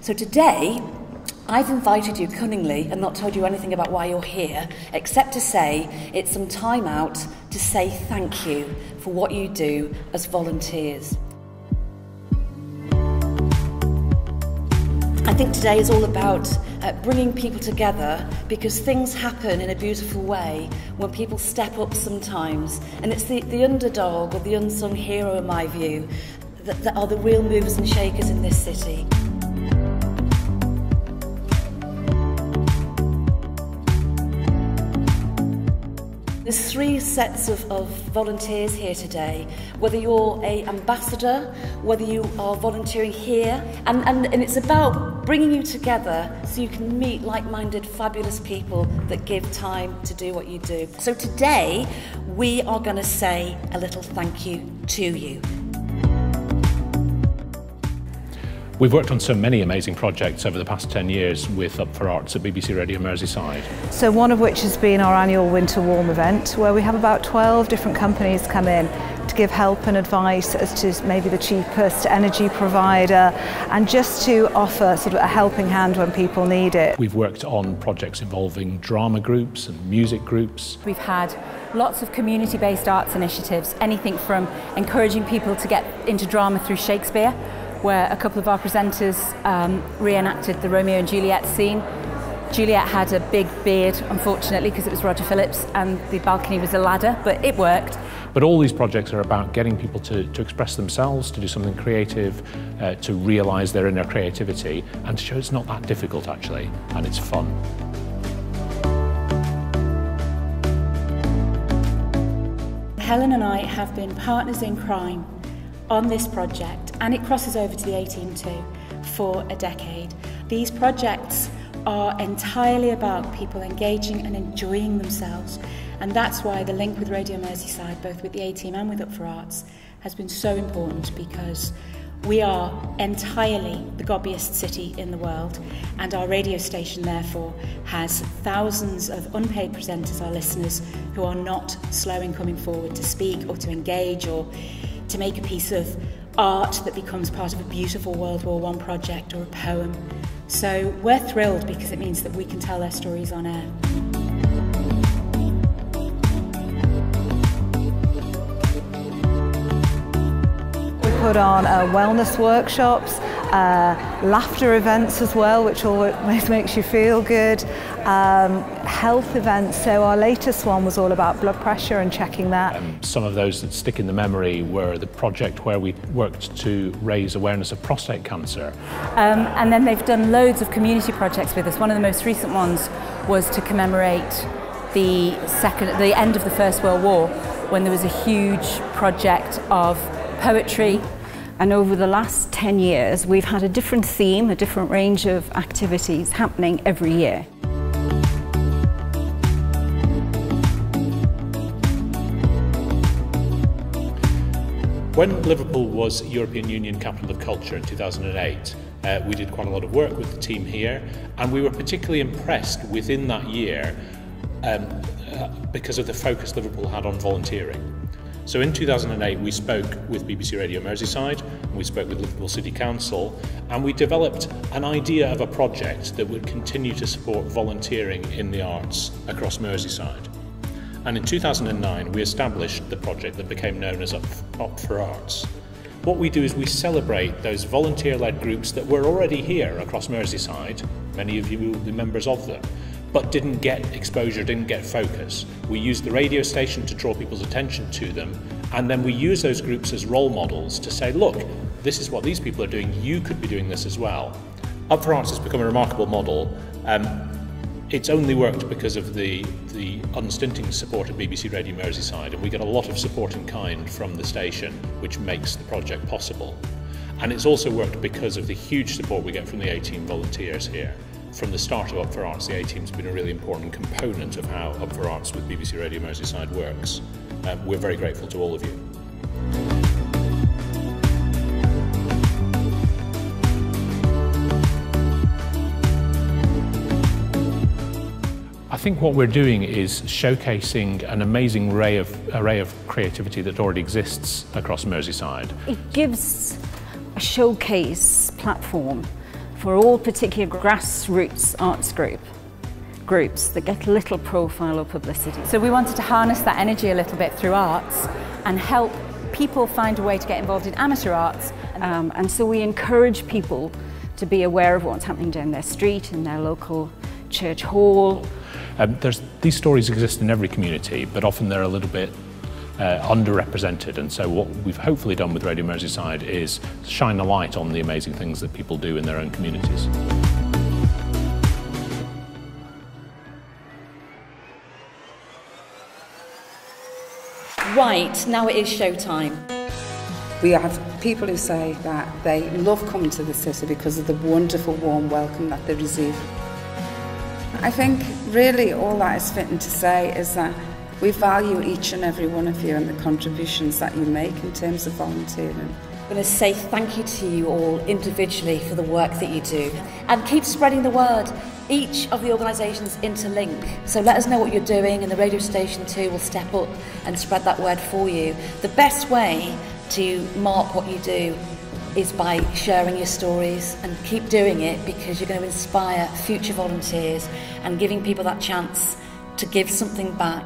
So today, I've invited you cunningly and not told you anything about why you're here, except to say it's some time out to say thank you for what you do as volunteers. I think today is all about bringing people together, because things happen in a beautiful way when people step up sometimes, and it's the underdog or the unsung hero, in my view, that are the real movers and shakers in this city. There's three sets of volunteers here today, whether you're an ambassador, whether you are volunteering here, and it's about bringing you together so you can meet like-minded, fabulous people that give time to do what you do. So today, we are going to say a little thank you to you. We've worked on so many amazing projects over the past 10 years with Up for Arts at BBC Radio Merseyside. So one of which has been our annual Winter Warm event, where we have about 12 different companies come in to give help and advice as to maybe the cheapest energy provider, and just to offer sort of a helping hand when people need it. We've worked on projects involving drama groups and music groups. We've had lots of community-based arts initiatives, anything from encouraging people to get into drama through Shakespeare, where a couple of our presenters reenacted the Romeo and Juliet scene. Juliet had a big beard, unfortunately, because it was Roger Phillips, and the balcony was a ladder, but it worked. But all these projects are about getting people to express themselves, to do something creative, to realise their inner creativity, and to show it's not that difficult, actually, and it's fun. Helen and I have been partners in crime on this project, and it crosses over to the A-Team too, for a decade. These projects are entirely about people engaging and enjoying themselves, and that's why the link with Radio Merseyside, both with the A-Team and with Up for Arts, has been so important, because we are entirely the gobbiest city in the world, and our radio station therefore has thousands of unpaid presenters, our listeners, who are not slow in coming forward to speak or to engage or to make a piece of art that becomes part of a beautiful World War I project or a poem. So we're thrilled, because it means that we can tell their stories on air. We put on wellness workshops, laughter events as well, which always makes you feel good, health events. So our latest one was all about blood pressure and checking that. Some of those that stick in the memory were the project where we worked to raise awareness of prostate cancer. And then they've done loads of community projects with us. One of the most recent ones was to commemorate the end of the First World War, when there was a huge project of poetry. And over the last 10 years, we've had a different theme, a different range of activities happening every year. When Liverpool was European Union Capital of Culture in 2008, we did quite a lot of work with the team here, and we were particularly impressed within that year because of the focus Liverpool had on volunteering. So in 2008 we spoke with BBC Radio Merseyside, and we spoke with Liverpool City Council, and we developed an idea of a project that would continue to support volunteering in the arts across Merseyside. And in 2009 we established the project that became known as Up for Arts. What we do is we celebrate those volunteer-led groups that were already here across Merseyside, many of you will be members of them, but didn't get exposure, didn't get focus. We used the radio station to draw people's attention to them, and then we use those groups as role models to say, look, this is what these people are doing, you could be doing this as well. Up for Arts has become a remarkable model. It's only worked because of the unstinting support of BBC Radio Merseyside, and we get a lot of support in kind from the station, which makes the project possible. And it's also worked because of the huge support we get from the A-Team volunteers here. From the start of Up for Arts, the A-Team's been a really important component of how Up for Arts with BBC Radio Merseyside works. We're very grateful to all of you. I think what we're doing is showcasing an amazing array of creativity that already exists across Merseyside. It gives a showcase platform for all particular grassroots arts groups that get little profile or publicity. So we wanted to harness that energy a little bit through arts and help people find a way to get involved in amateur arts. And so we encourage people to be aware of what's happening down their street, in their local church hall. These stories exist in every community, but often they're a little bit underrepresented, and so what we've hopefully done with Radio Merseyside is shine a light on the amazing things that people do in their own communities. Right, now it is showtime. We have people who say that they love coming to the city because of the wonderful warm welcome that they receive. I think really all that is fitting to say is that we value each and every one of you and the contributions that you make in terms of volunteering. I'm going to say thank you to you all individually for the work that you do, and keep spreading the word. Each of the organisations interlink, so let us know what you're doing, and the radio station too will step up and spread that word for you. The best way to mark what you do is by sharing your stories, and keep doing it, because you're going to inspire future volunteers and giving people that chance to give something back.